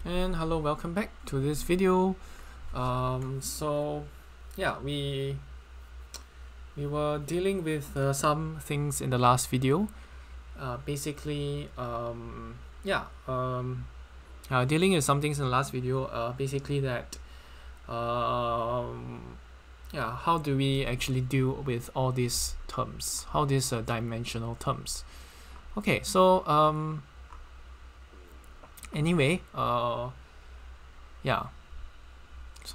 And hello, welcome back to this video. So yeah, we were dealing with some things in the last video. Dealing with some things in the last video. Basically that how do we actually deal with all these terms? How these dimensional terms? Okay, so anyway, so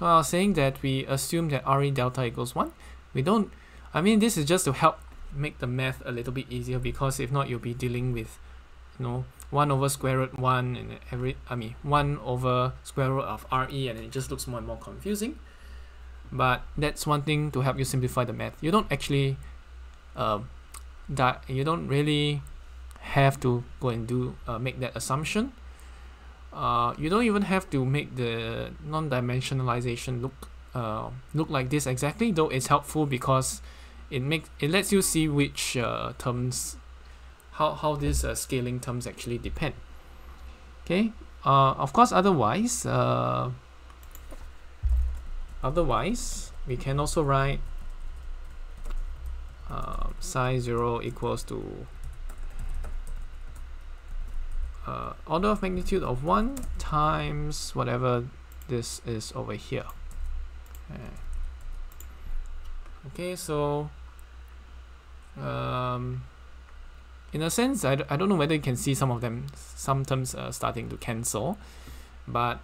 I was saying that we assume that RE delta equals 1. We don't, I mean, this is just to help make the math a little bit easier, because if not, you'll be dealing with, 1 over square root 1 and 1 over square root of RE, and it just looks more and more confusing. But that's one thing to help you simplify the math. You don't actually, you don't really have to go and make that assumption. You don't even have to make the non-dimensionalization look like this exactly, though it's helpful because it lets you see which terms, how these scaling terms actually depend. Okay. Of course, otherwise we can also write psi 0 equals to order of magnitude of 1 times whatever this is over here. Okay, so in a sense, I don't know whether you can see some terms starting to cancel, but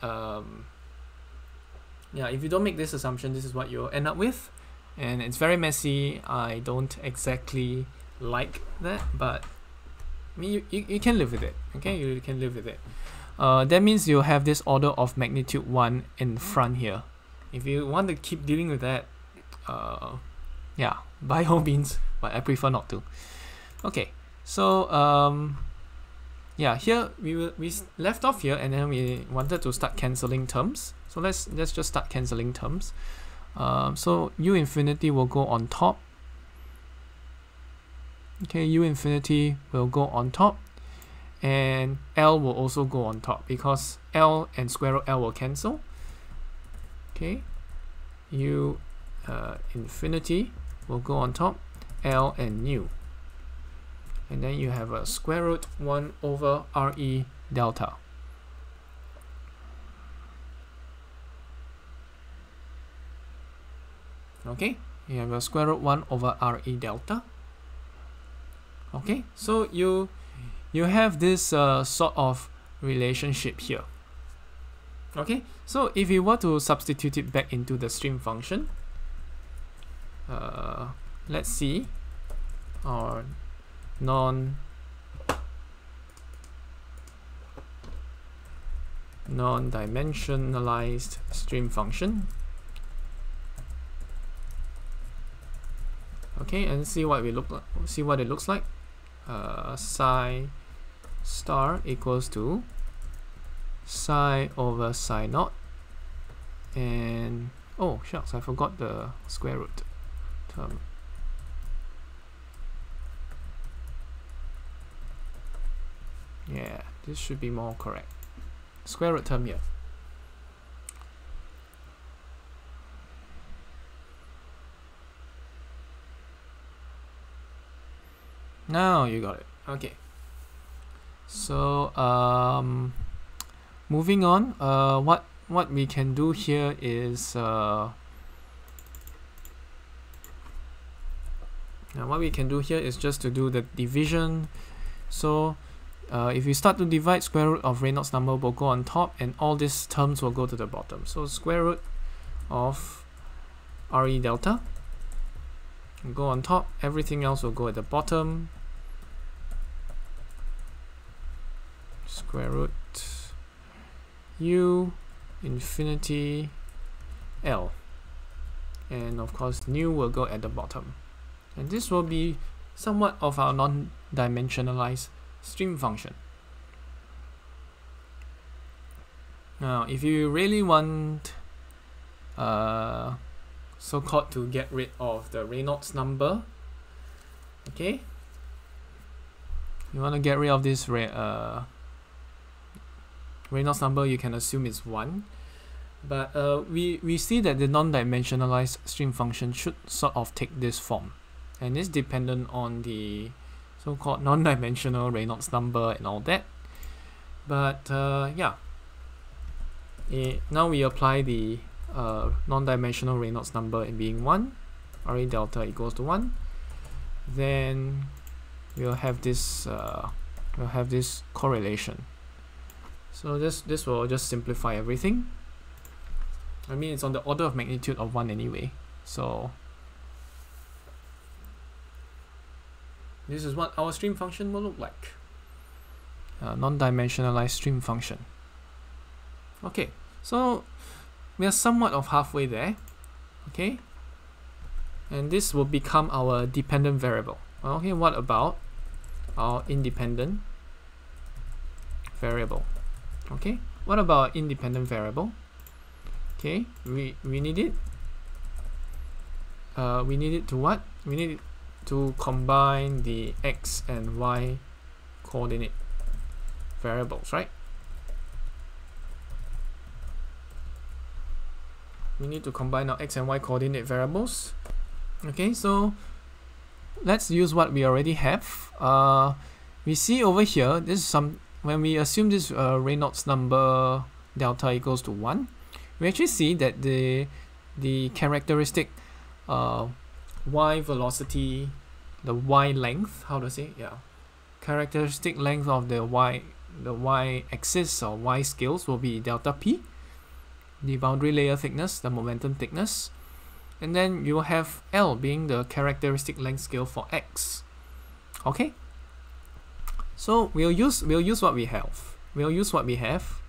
yeah, if you don't make this assumption, this is what you'll end up with, and it's very messy. I don't exactly like that, but I mean, you can live with it. Okay, you can live with it. That means you have this order of magnitude 1 in front here. If you want to keep dealing with that, yeah, by all means, but I prefer not to. Okay, so yeah, here we left off here, and then we wanted to start cancelling terms. So let's just start cancelling terms. So u infinity will go on top. Okay, u infinity will go on top, and L will also go on top because L and square root L will cancel. Okay, u infinity will go on top, L and nu. And then you have a square root 1 over RE delta. Okay, you have a square root 1 over RE delta. Okay, so you have this sort of relationship here. Okay, so if you were to substitute it back into the stream function, let's see our non-dimensionalized stream function. Okay, and see what it looks like. Psi star equals to psi over psi naught, and oh shucks, I forgot the square root term. Yeah, this should be more correct. Square root term here. Now you got it. Okay. So moving on, what we can do here is just to do the division. So if we start to divide, square root of Reynolds number will go on top, and all these terms will go to the bottom. So square root of RE delta will go on top, everything else will go at the bottom. Square root u infinity L, and of course nu will go at the bottom, and this will be somewhat of our non-dimensionalized stream function. Now if you really want so-called to get rid of the Reynolds number, okay, you want to get rid of this Reynolds number you can assume is 1. But we see that the non-dimensionalized stream function should sort of take this form. And it's dependent on the so-called non-dimensional Reynolds number and all that. But yeah, now we apply the non-dimensional Reynolds number in being 1, RA delta equals to 1. Then we'll have this correlation. So this will just simplify everything. I mean, it's on the order of magnitude of 1 anyway. So this is what our stream function will look like. Non-dimensionalized stream function. Okay, so we are somewhat of halfway there. Okay, and this will become our dependent variable. Okay, what about our independent variable? Okay, what about independent variable? Okay, we need it. We need it to what? We need it to combine the x and y coordinate variables, right? We need to combine our x and y coordinate variables. Okay, so let's use what we already have. We see over here, this is when we assume this Reynolds number delta equals to 1, we actually see that the characteristic y velocity, the y length, how to say, yeah, characteristic length of the y axis or y scales will be delta p, the boundary layer thickness, the momentum thickness, and then you will have L being the characteristic length scale for x. Okay, so we'll use what we have. We'll use what we have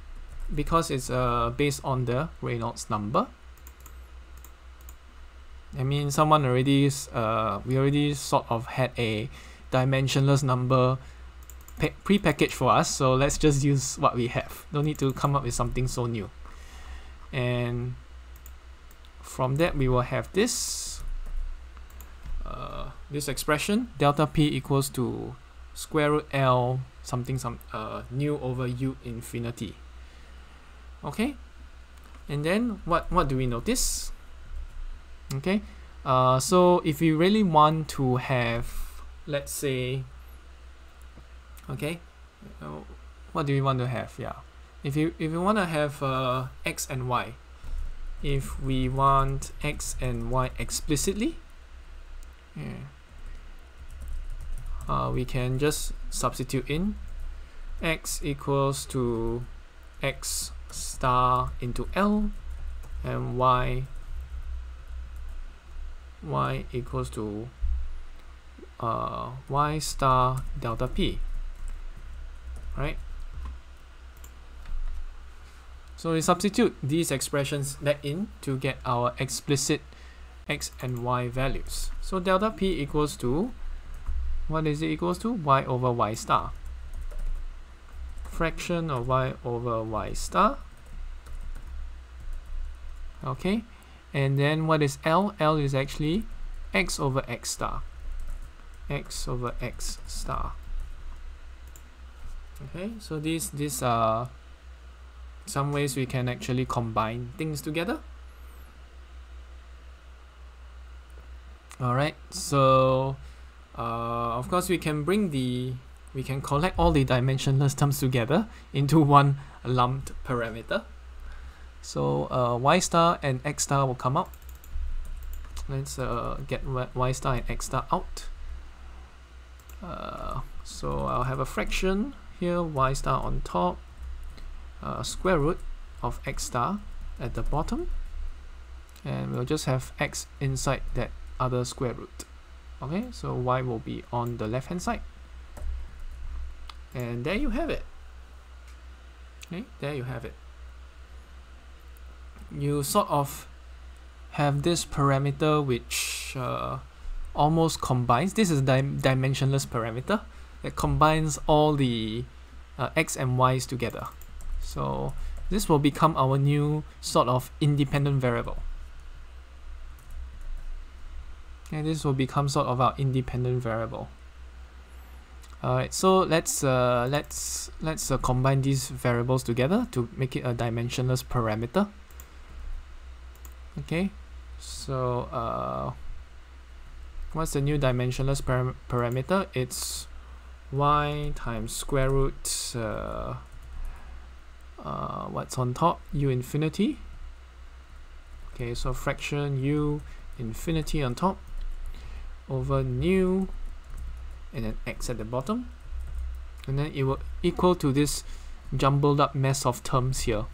because it's based on the Reynolds number. I mean, someone already we already sort of had a dimensionless number pre-packaged for us, so let's just use what we have. Don't need to come up with something so new. And from that we will have this this expression, delta p equals to square root L something nu over u infinity. Okay, and then what do we notice? Okay, so if you really want to have, let's say, okay, what do we want to have? Yeah, if you want to have x and y, if we want x and y explicitly, yeah, we can just substitute in x equals to x star into L, and y equals to y star delta p, right? So we substitute these expressions back in to get our explicit x and y values. So delta p equals to, what is it equals to? Y over y star, fraction of y over y star. Okay, and then what is L? L is actually x over x star, x over x star. Okay, so these are some ways we can actually combine things together. Alright, so of course we can collect all the dimensionless terms together into one lumped parameter. So y star and x star will come up. Let's get y star and x star out. So I'll have a fraction here, y star on top, square root of x star at the bottom, and we'll just have x inside that other square root. Okay, so y will be on the left hand side, and there you have it. Okay, there you have it. You sort of have this parameter which almost combines. This is a dimensionless parameter that combines all the x and y's together. So this will become our new sort of independent variable. And this will become sort of our independent variable. Alright, so let's combine these variables together to make it a dimensionless parameter. Okay, so what's the new dimensionless parameter? It's y times square root what's on top, u infinity. Okay, so fraction u infinity on top over nu and then x at the bottom, and then it will equal to this jumbled up mess of terms here.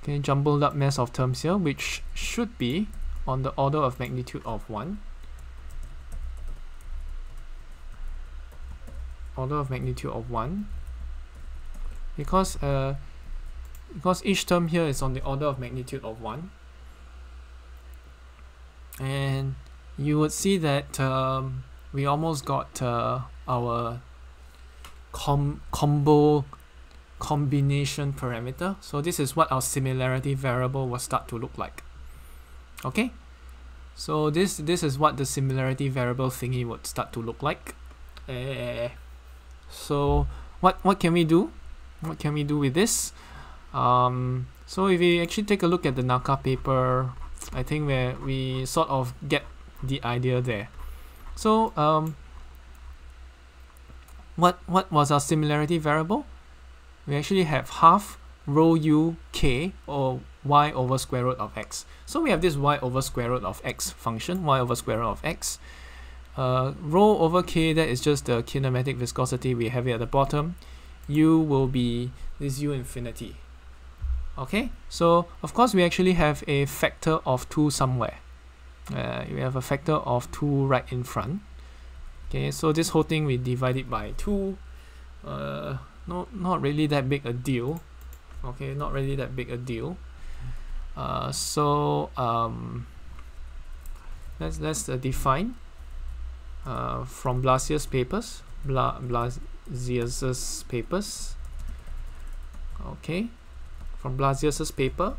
Okay, jumbled up mess of terms here, which should be on the order of magnitude of 1. Order of magnitude of 1. Because each term here is on the order of magnitude of 1. And you would see that we almost got our combination parameter. So this is what our similarity variable will start to look like. Okay, so this is what the similarity variable thingy would start to look like. So what can we do? What can we do with this? So if we actually take a look at the NACA paper, I think where we sort of get the idea there. So what was our similarity variable? We actually have half rho u k or y over square root of x. So we have this y over square root of x function, y over square root of x. Rho over k, that is just the kinematic viscosity, we have it at the bottom. U will be this u infinity. Okay, so of course we actually have a factor of 2 somewhere. We have a factor of 2 right in front. Okay, so this whole thing we divide it by 2. Not really that big a deal. Okay, not really that big a deal. Let's define from Blasius's papers. Blasius's papers. Okay, from Blasius's paper,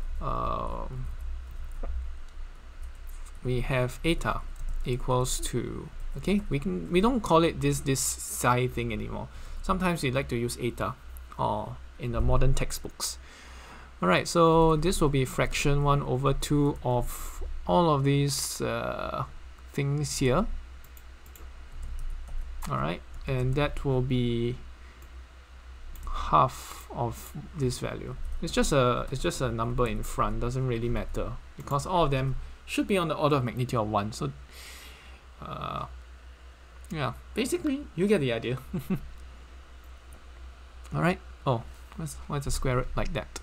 we have eta equals to, okay, we don't call it this psi thing anymore. Sometimes we like to use eta or in the modern textbooks. Alright, so this will be fraction 1 over 2 of all of these things here. Alright, and that will be half of this value. It's just a number in front, doesn't really matter because all of them should be on the order of magnitude of 1. So yeah, basically you get the idea. Alright, oh, what's a square root like that?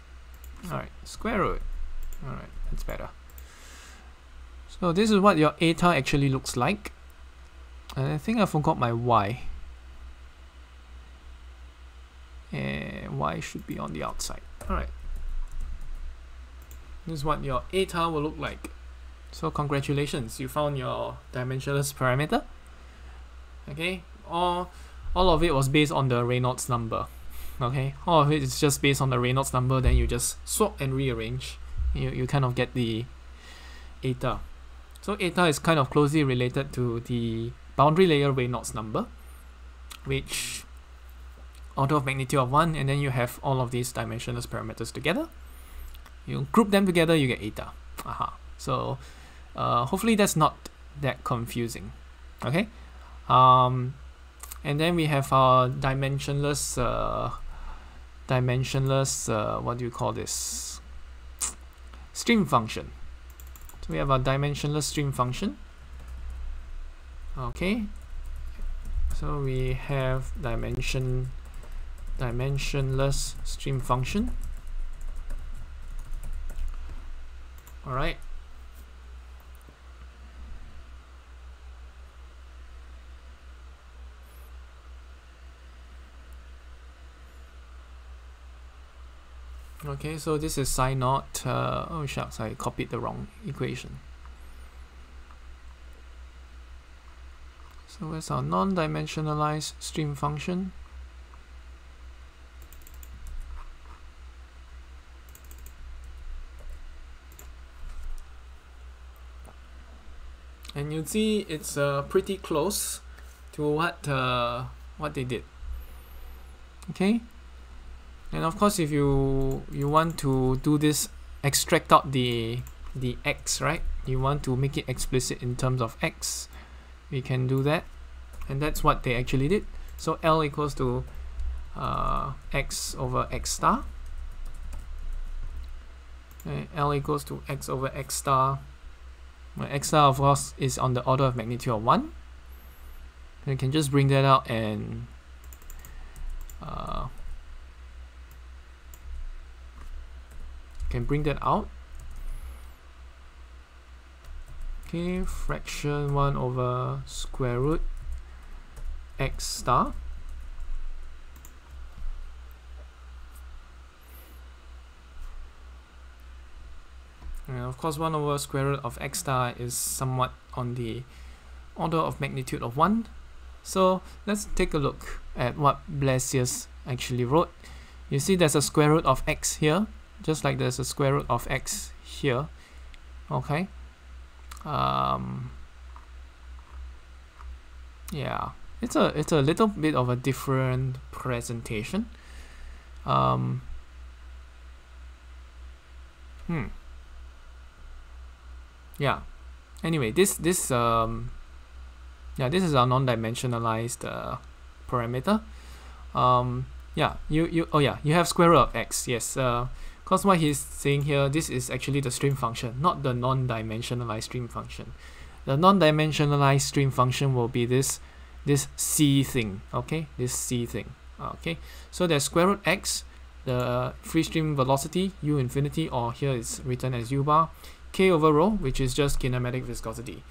Alright, square root. Alright, that's better. So this is what your eta actually looks like. And I think I forgot my y. And y should be on the outside. Alright. This is what your eta will look like. So congratulations, you found your dimensionless parameter. Okay, all of it was based on the Reynolds number. Okay, all of it is just based on the Reynolds number, then you just swap and rearrange. You kind of get the eta. So eta is kind of closely related to the boundary layer Reynolds number, which order of magnitude of 1, and then you have all of these dimensionless parameters together. You group them together, you get eta. Aha. So hopefully that's not that confusing. Okay. And then we have our dimensionless what do you call this, stream function. So we have our dimensionless stream function. Okay, so we have dimensionless stream function. All right. Okay, so this is psi naught. Oh shucks, I copied the wrong equation. So where's our non-dimensionalized stream function? And you see it's pretty close to what what they did. Okay, and of course if you want to do this, extract out the x, right? You want to make it explicit in terms of x, we can do that, and that's what they actually did. So L equals to x over x star. Okay, L equals to x over x star. Well, x star of course is on the order of magnitude of 1. You can just bring that out and can bring that out. Okay, fraction 1 over square root x star. And of course 1 over square root of x star is somewhat on the order of magnitude of 1. So let's take a look at what Blasius actually wrote. You see there's a square root of x here, just like there's a square root of x here. Okay. Yeah, it's a little bit of a different presentation. Yeah. Anyway, this is our non-dimensionalized parameter. You have square root of x. Yes. Because what he's saying here, this is actually the stream function, not the non-dimensionalized stream function. The non-dimensionalized stream function will be this c thing. Okay, this c thing. Okay, so there's square root x, the free stream velocity u infinity, or here it's written as u bar, k over rho, which is just kinematic viscosity.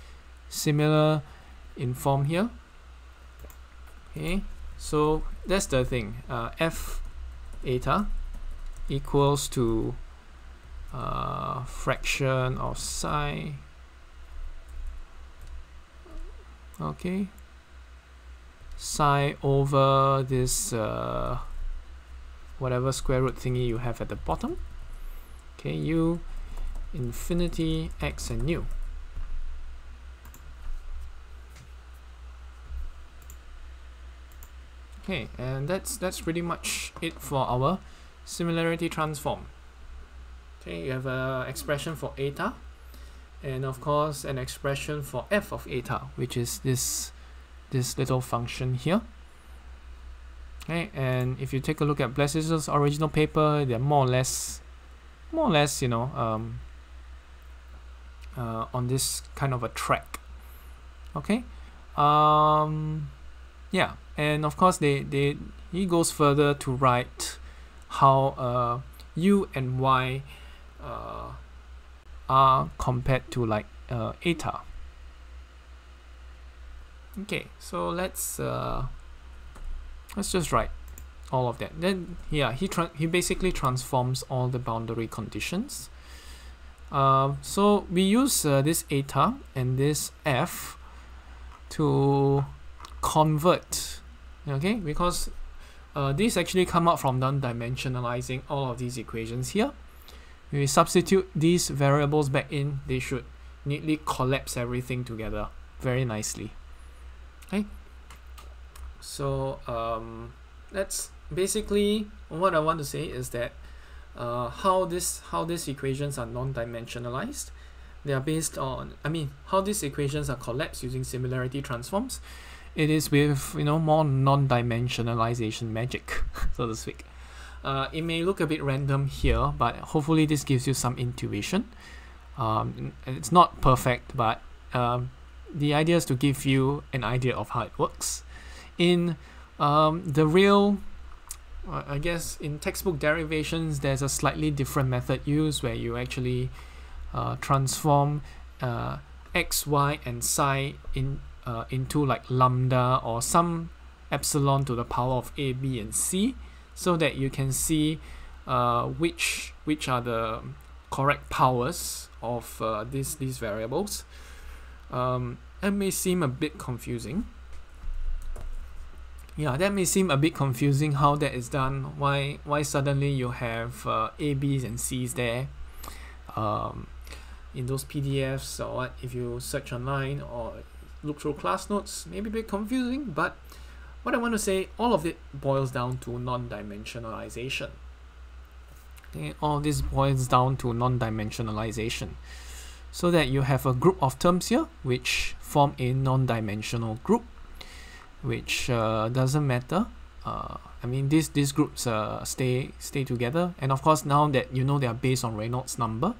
Similar in form here. Okay, so that's the thing. F eta equals to fraction of psi. Okay, psi over this whatever square root thingy you have at the bottom. Okay, u infinity x and nu. Okay, and that's pretty much it for our similarity transform. Okay, you have an expression for eta, and of course an expression for f of eta, which is this little function here. Okay, and if you take a look at Blasius's original paper, they're more or less, you know, on this kind of a track. Okay, yeah, and of course he goes further to write how u and y are compared to like eta. Okay, so let's just write all of that. Then yeah, he basically transforms all the boundary conditions. So we use this eta and this f to convert, okay, because these actually come out from non-dimensionalizing all of these equations here. When we substitute these variables back in, they should neatly collapse everything together very nicely. Okay, so that's basically what I want to say, is that how these equations are non-dimensionalized. They are based on, how these equations are collapsed using similarity transforms. It is with, you know, more non-dimensionalization magic, so to speak. It may look a bit random here, but hopefully this gives you some intuition. It's not perfect, but the idea is to give you an idea of how it works. In the real, I guess in textbook derivations, there's a slightly different method used where you actually transform x, y, and psi into like lambda or some epsilon to the power of a, b, and c, so that you can see which are the correct powers of these variables. That may seem a bit confusing. Yeah, that may seem a bit confusing how that is done. Why suddenly you have A, B's, and C's there in those PDFs, or what if you search online or look through class notes. Maybe a bit confusing, but what I want to say, all of it boils down to non-dimensionalization. Okay, all this boils down to non-dimensionalization, so that you have a group of terms here which form a non-dimensional group, which doesn't matter. I mean, these groups stay together, and of course, now that you know they are based on Reynolds number,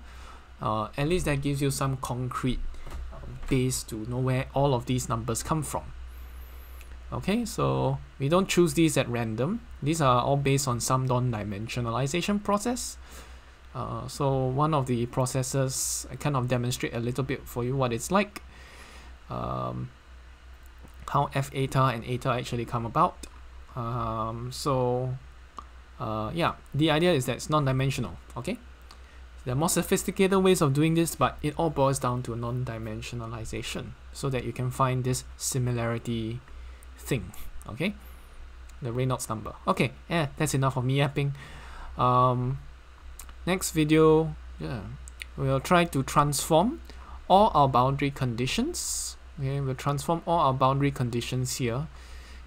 at least that gives you some concrete base to know where all of these numbers come from. Okay, so we don't choose these at random. These are all based on some non-dimensionalization process. So one of the processes, I kind of demonstrate a little bit for you what it's like, how f eta and eta actually come about. Yeah, the idea is that it's non-dimensional. Okay, there are more sophisticated ways of doing this, but it all boils down to non-dimensionalization, so that you can find this similarity thing. Okay, the Reynolds number. Okay, yeah, that's enough of me yapping. Next video, we'll try to transform all our boundary conditions. Okay, we'll transform all our boundary conditions here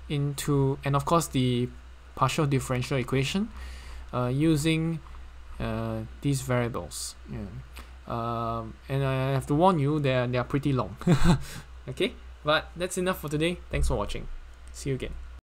into, and of course the partial differential equation, using these variables. And I have to warn you, they are pretty long. Okay, but that's enough for today. Thanks for watching. See you again.